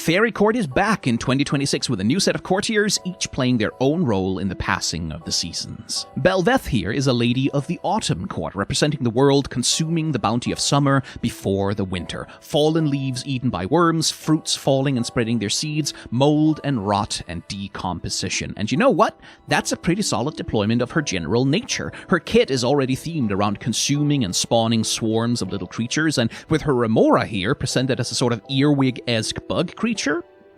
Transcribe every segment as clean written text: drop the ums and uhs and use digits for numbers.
Fairy Court is back in 2026 with a new set of courtiers, each playing their own role in the passing of the seasons. Bel'Veth here is a lady of the Autumn Court, representing the world consuming the bounty of summer before the winter. Fallen leaves eaten by worms, fruits falling and spreading their seeds, mold and rot and decomposition. And you know what? That's a pretty solid deployment of her general nature. Her kit is already themed around consuming and spawning swarms of little creatures, and with her remora here presented as a sort of earwig-esque bug creature,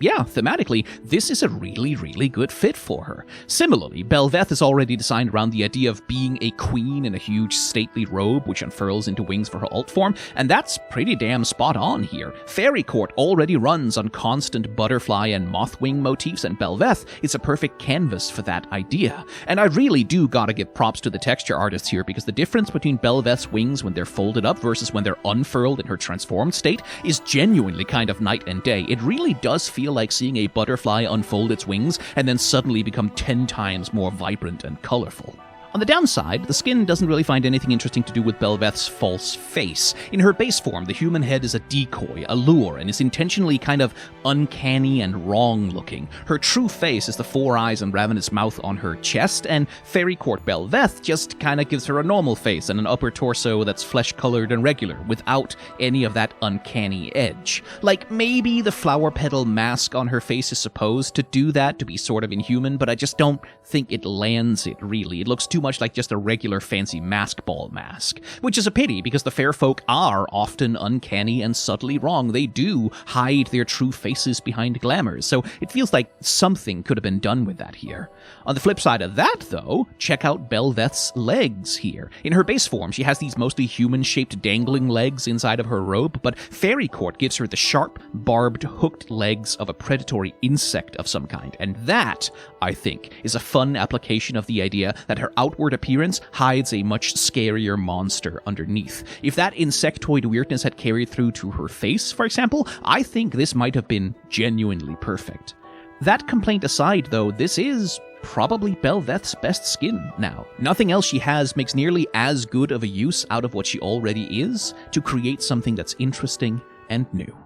yeah, thematically, this is a really good fit for her. Similarly, Bel'Veth is already designed around the idea of being a queen in a huge stately robe which unfurls into wings for her alt form, and that's pretty damn spot on here. Fairy Court already runs on constant butterfly and mothwing motifs, and Bel'Veth is a perfect canvas for that idea. And I really do gotta give props to the texture artists here, because the difference between Bel'Veth's wings when they're folded up versus when they're unfurled in her transformed state is genuinely kind of night and day. It really does feel like seeing a butterfly unfold its wings and then suddenly become 10 times more vibrant and colorful. On the downside, the skin doesn't really find anything interesting to do with Bel'Veth's false face. In her base form, the human head is a decoy, a lure, and is intentionally kind of uncanny and wrong-looking. Her true face is the 4 eyes and ravenous mouth on her chest, and Fairy Court Bel'Veth just kinda gives her a normal face and an upper torso that's flesh-colored and regular, without any of that uncanny edge. Like, maybe the flower petal mask on her face is supposed to do that, to be sort of inhuman, but I just don't think it lands it, really. It looks too much like just a regular fancy mask ball mask. Which is a pity, because the fair folk are often uncanny and subtly wrong. They do hide their true faces behind glamours, so it feels like something could have been done with that here. On the flip side of that, though, check out Bel'Veth's legs here. In her base form, she has these mostly human-shaped dangling legs inside of her robe, but Fairy Court gives her the sharp, barbed, hooked legs of a predatory insect of some kind, and that, I think, is a fun application of the idea that her outward appearance hides a much scarier monster underneath. If that insectoid weirdness had carried through to her face, for example, I think this might have been genuinely perfect. That complaint aside, though, this is probably Bel'Veth's best skin now. Nothing else she has makes nearly as good of a use out of what she already is to create something that's interesting and new.